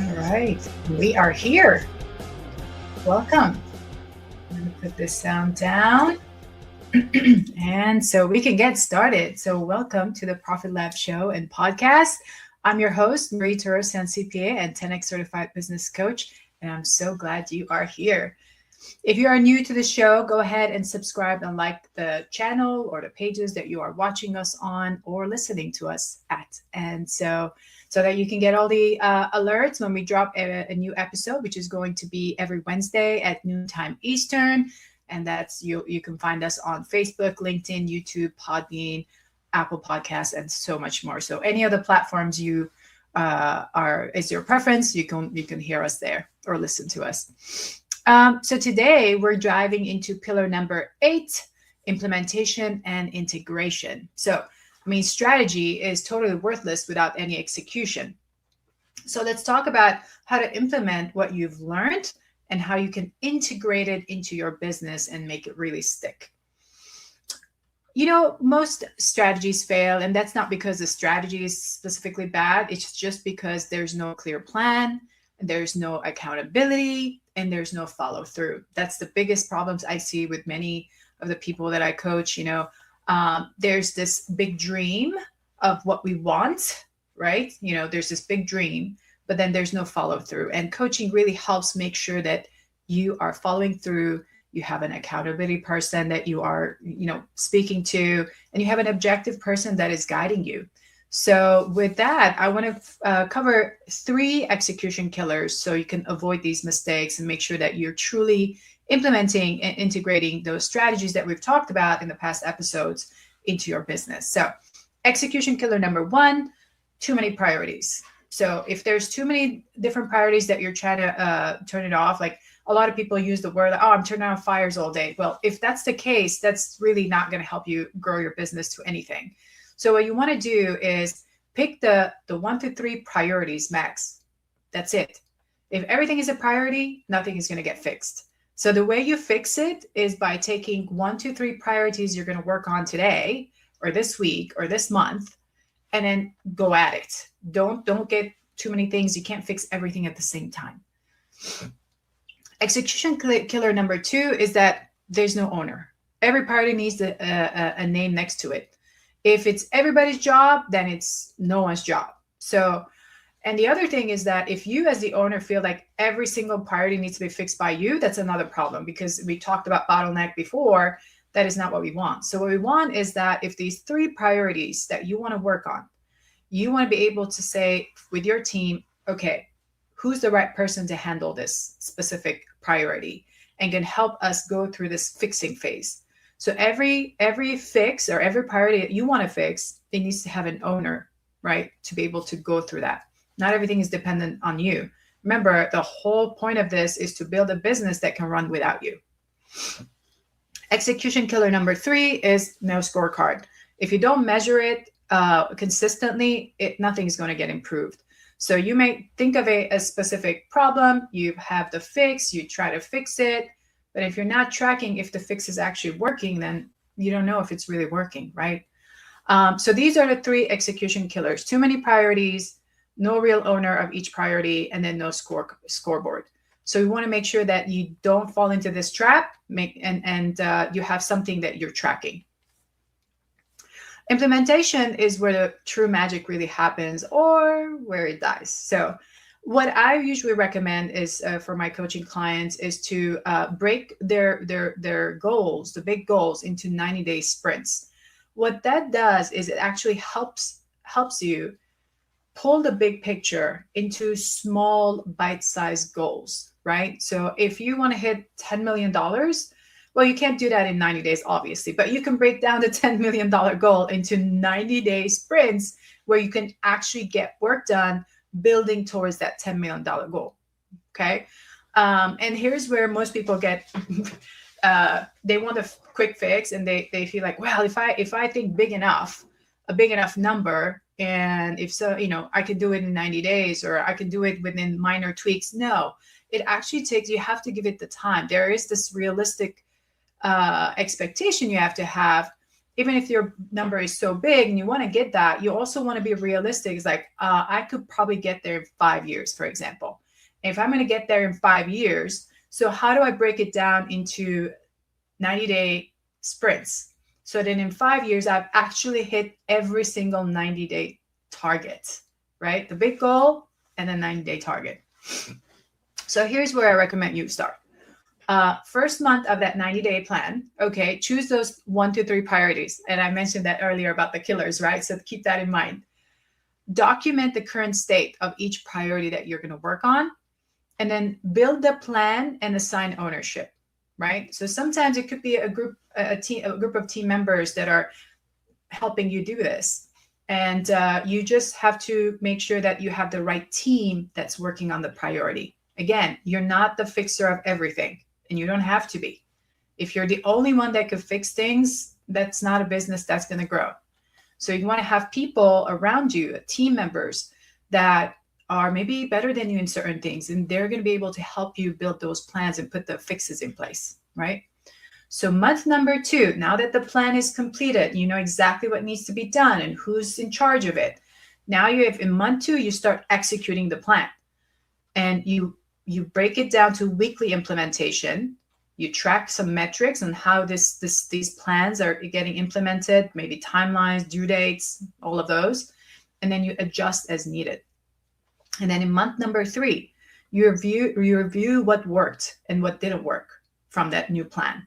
All right, we are here. Welcome. I'm going to put this sound down. And so we can get started. So, welcome to the Profit Lab show and podcast. I'm your host, Marie Torossian, CPA and 10X certified business coach. And I'm so glad you are here. If you are new to the show, go ahead and subscribe and like the channel or the pages that you are watching us on or listening to us at. And so that you can get all the alerts when we drop a new episode, which is going to be every Wednesday at noontime Eastern. And that's you can find us on Facebook, LinkedIn, YouTube, Podbean, Apple Podcasts, and so much more. So any other platforms you is your preference, you can hear us there or listen to us. So today we're diving into pillar number 8, implementation and integration. So, strategy is totally worthless without any execution. So let's talk about how to implement what you've learned and how you can integrate it into your business and make it really stick. Most strategies fail, and that's not because the strategy is specifically bad. It's just because there's no clear plan, there's no accountability, and there's no follow through. That's the biggest problems I see with many of the people that I coach. There's this big dream of what we want, right? There's this big dream, but then there's no follow through. And coaching really helps make sure that you are following through. You have an accountability person that you are, speaking to, and you have an objective person that is guiding you. So with that, I want to cover 3 execution killers so you can avoid these mistakes and make sure that you're truly implementing and integrating those strategies that we've talked about in the past episodes into your business. So execution killer number 1, too many priorities. So if there's too many different priorities that you're trying to turn it off, like a lot of people use the word, I'm turning on fires all day. Well, if that's the case, that's really not going to help you grow your business to anything. So what you want to do is pick the 1 to 3 priorities max. That's it. If everything is a priority, nothing is going to get fixed. So the way you fix it is by taking 1 to 3 priorities you're going to work on today or this week or this month, and then go at it. Don't get too many things. You can't fix everything at the same time. Execution killer number 2 is that there's no owner. Every priority needs a name next to it. If it's everybody's job, then it's no one's job. So, and the other thing is that if you as the owner feel like every single priority needs to be fixed by you, that's another problem, because we talked about bottleneck before. That is not what we want. So what we want is that if these 3 priorities that you want to work on, you want to be able to say with your team, okay, who's the right person to handle this specific priority and can help us go through this fixing phase. So every fix or every priority that you want to fix, it needs to have an owner, right? To be able to go through that. Not everything is dependent on you. Remember, the whole point of this is to build a business that can run without you. Execution killer number 3 is no scorecard. If you don't measure it consistently, nothing is going to get improved. So you may think of a specific problem, you have the fix, you try to fix it, but if you're not tracking if the fix is actually working, then you don't know if it's really working, right? So these are the 3 execution killers: too many priorities, no real owner of each priority, and then no scoreboard. So we want to make sure that you don't fall into this trap, and you have something that you're tracking. Implementation is where the true magic really happens, or where it dies. So what I usually recommend is for my coaching clients is to break their goals, the big goals, into 90-day sprints. What that does is it actually helps you pull the big picture into small bite-sized goals, right? So if you want to hit $10 million, well, you can't do that in 90 days, obviously, but you can break down the $10 million goal into 90-day sprints where you can actually get work done building towards that $10 million goal, okay? And here's where most people get, they want a quick fix, and they feel like, well, if I think a big enough number, and if so, I can do it in 90 days, or I can do it within minor tweaks. No, it actually takes, you have to give it the time. There is this realistic expectation you have to have even if your number is so big and you want to get that, you also want to be realistic. It's like, I could probably get there in 5 years, for example. If I'm going to get there in 5 years, so how do I break it down into 90-day sprints? So then in 5 years, I've actually hit every single 90-day target, right? The big goal and the 90-day target. So here's where I recommend you start. First month of that 90-day plan, okay, choose those 1 to 3 priorities. And I mentioned that earlier about the killers, right? So keep that in mind. Document the current state of each priority that you're going to work on, and then build the plan and assign ownership, right? So sometimes it could be a group of team members that are helping you do this. And you just have to make sure that you have the right team that's working on the priority. Again, you're not the fixer of everything, and you don't have to be. If you're the only one that could fix things, that's not a business that's going to grow. So you want to have people around you, team members that are maybe better than you in certain things, and they're going to be able to help you build those plans and put the fixes in place, right? So month number 2, now that the plan is completed, you know exactly what needs to be done and who's in charge of it. Now you have in month 2, you start executing the plan, and you break it down to weekly implementation. You track some metrics on how these plans are getting implemented, maybe timelines, due dates, all of those, and then you adjust as needed. And then in month number 3, you review what worked and what didn't work from that new plan.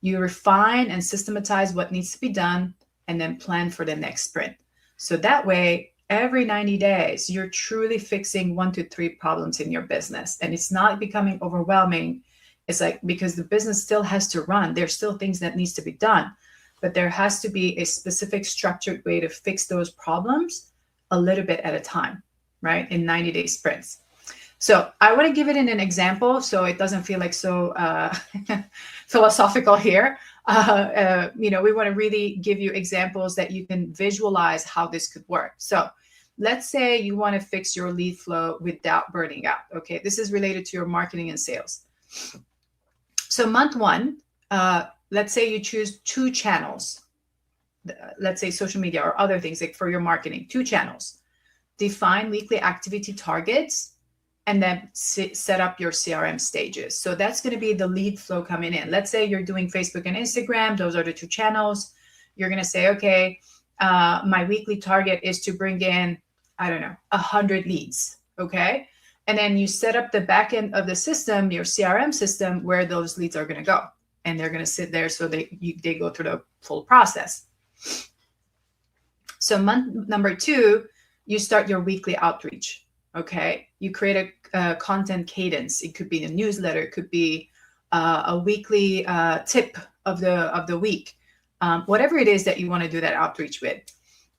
You refine and systematize what needs to be done, and then plan for the next sprint. So that way, every 90 days, you're truly fixing 1 to 3 problems in your business, and it's not becoming overwhelming. It's like, because the business still has to run. There's still things that needs to be done, but there has to be a specific structured way to fix those problems a little bit at a time, right? In 90-day sprints. So I want to give it in an example so it doesn't feel like so philosophical here. We want to really give you examples that you can visualize how this could work. So let's say you want to fix your lead flow without burning out. Okay, this is related to your marketing and sales. So month 1, let's say you choose 2 channels. Let's say social media or other things like for your marketing, 2 channels. Define weekly activity targets, and then set up your CRM stages. So that's going to be the lead flow coming in. Let's say you're doing Facebook and Instagram. Those are the 2 channels. You're going to say, okay, my weekly target is to bring in, 100 leads. Okay. And then you set up the back end of the system, your CRM system, where those leads are going to go. And they're going to sit there so they go through the full process. So month number 2, you start your weekly outreach. Okay, you create a content cadence. It could be a newsletter. It could be a weekly tip of the week, whatever it is that you want to do that outreach with.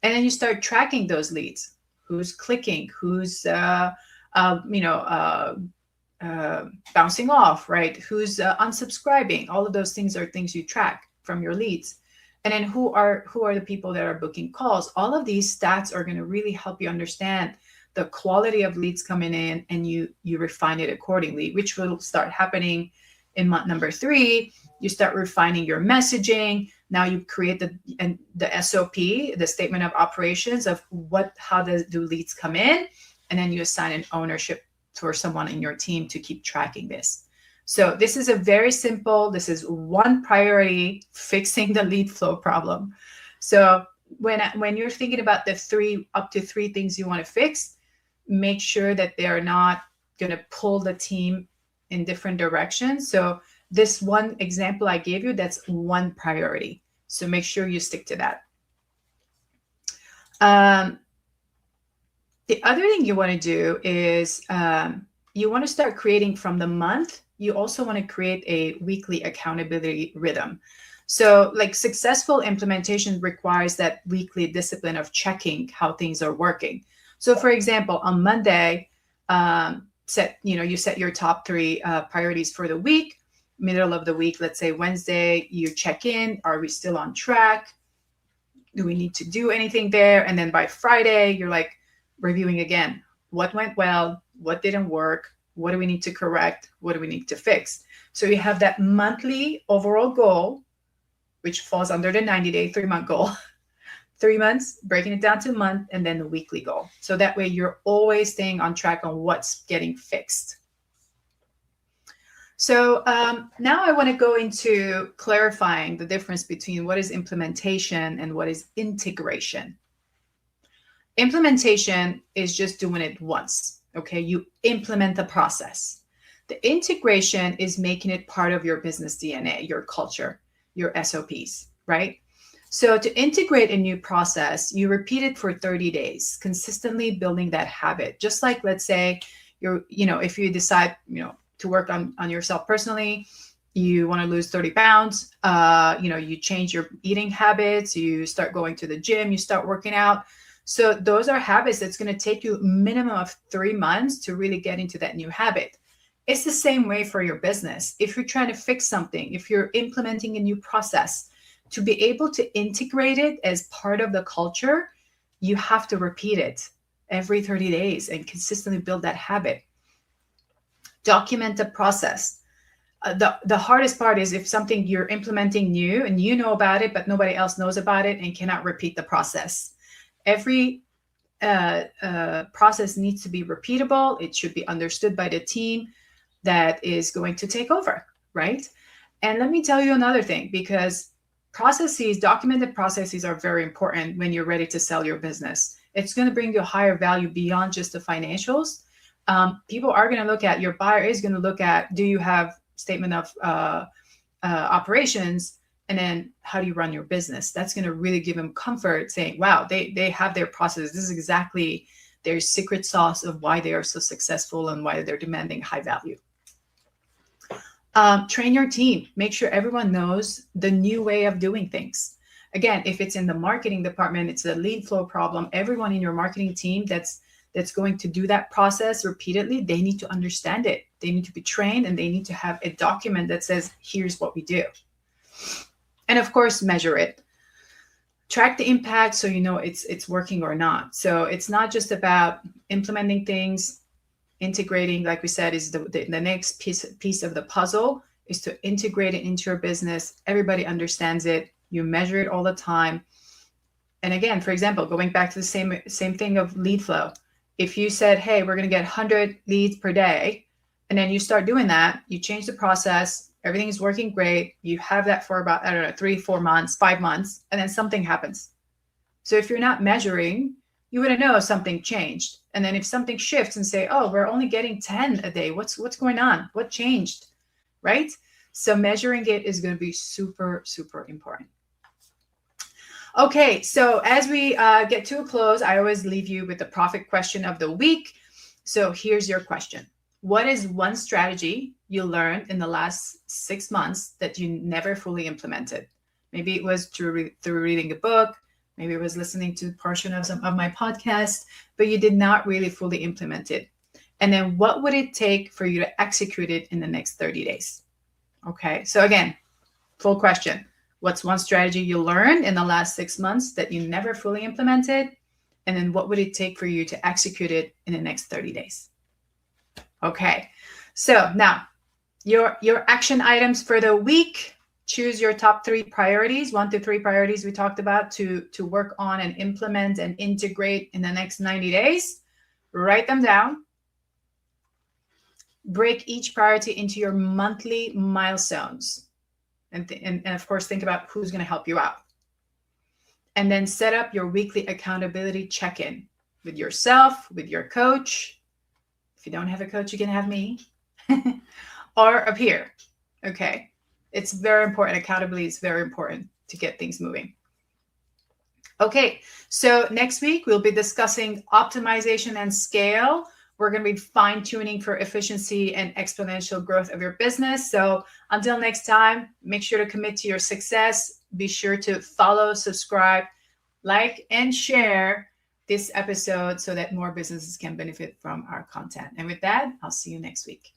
And then you start tracking those leads. Who's clicking? Who's bouncing off? Right? Who's unsubscribing? All of those things are things you track from your leads. And then who are the people that are booking calls? All of these stats are going to really help you understand the quality of leads coming in, and you refine it accordingly, which will start happening in month number 3. You start refining your messaging. Now you create the SOP, the statement of operations of how do leads come in, and then you assign an ownership for someone in your team to keep tracking this. So this is this is 1 priority, fixing the lead flow problem. So when you're thinking about the up to 3 things you want to fix, make sure that they are not going to pull the team in different directions. So this one example I gave you, that's 1 priority. So make sure you stick to that. The other thing you want to do is you want to start creating from the month. You also want to create a weekly accountability rhythm. So like successful implementation requires that weekly discipline of checking how things are working. So for example, on Monday, you set your top 3 priorities for the week. Middle of the week, let's say Wednesday, you check in. Are we still on track? Do we need to do anything there? And then by Friday, you're like reviewing again. What went well? What didn't work? What do we need to correct? What do we need to fix? So you have that monthly overall goal, which falls under the 90-day 3-month goal. 3 months, breaking it down to a month, and then the weekly goal. So that way you're always staying on track on what's getting fixed. So now I want to go into clarifying the difference between what is implementation and what is integration. Implementation is just doing it once, okay? You implement the process. The integration is making it part of your business DNA, your culture, your SOPs, right? So to integrate a new process, you repeat it for 30 days, consistently building that habit. Just like, let's say, if you decide, to work on yourself personally, you want to lose 30 pounds, you change your eating habits, you start going to the gym, you start working out. So those are habits that's going to take you a minimum of 3 months to really get into that new habit. It's the same way for your business. If you're trying to fix something, if you're implementing a new process, to be able to integrate it as part of the culture, you have to repeat it every 30 days and consistently build that habit. Document the process. The hardest part is if something you're implementing new and you know about it, but nobody else knows about it and cannot repeat the process. Every process needs to be repeatable. It should be understood by the team that is going to take over, right? And let me tell you another thing, because documented processes are very important when you're ready to sell your business. It's going to bring you a higher value beyond just the financials. People are going to look at, your buyer is going to look at, do you have statement of operations? And then how do you run your business? That's going to really give them comfort, saying, wow, they have their process. This is exactly their secret sauce of why they are so successful and why they're demanding high value. Train your team. Make sure everyone knows the new way of doing things. Again, if it's in the marketing department, it's a lead flow problem. Everyone in your marketing team that's going to do that process repeatedly, they need to understand it. They need to be trained, and they need to have a document that says, here's what we do. And of course, measure it. Track the impact so you know it's working or not. So it's not just about implementing things. Integrating, like we said, is the next piece of the puzzle, is to integrate it into your business. Everybody understands it. You measure it all the time. And again, for example, going back to the same thing of lead flow. If you said, hey, we're going to get 100 leads per day, and then you start doing that, you change the process, everything is working great. You have that for about, 3, 4 months, 5 months, and then something happens. So if you're not measuring, you wouldn't know something changed. And then if something shifts and say, oh, we're only getting 10 a day, what's going on? What changed, right? So measuring it is going to be super, super important. Okay, so as we get to a close, I always leave you with the profit question of the week. So here's your question. What is one strategy you learned in the last 6 months that you never fully implemented? Maybe it was through reading a book. Maybe it was listening to a portion of some of my podcasts, but you did not really fully implement it. And then what would it take for you to execute it in the next 30 days? Okay, so again, full question. What's one strategy you learned in the last 6 months that you never fully implemented? And then what would it take for you to execute it in the next 30 days? Okay, so now your action items for the week. Choose your top 3 priorities, 1 to 3 priorities we talked about to work on and implement and integrate in the next 90 days. Write them down. Break each priority into your monthly milestones. And of course, think about who's going to help you out. And then set up your weekly accountability check-in with yourself, with your coach. If you don't have a coach, you can have me. Or a peer. Okay. It's very important. Accountability is very important to get things moving. Okay, so next week we'll be discussing optimization and scale. We're going to be fine-tuning for efficiency and exponential growth of your business. So until next time, make sure to commit to your success. Be sure to follow, subscribe, like, and share this episode so that more businesses can benefit from our content. And with that, I'll see you next week.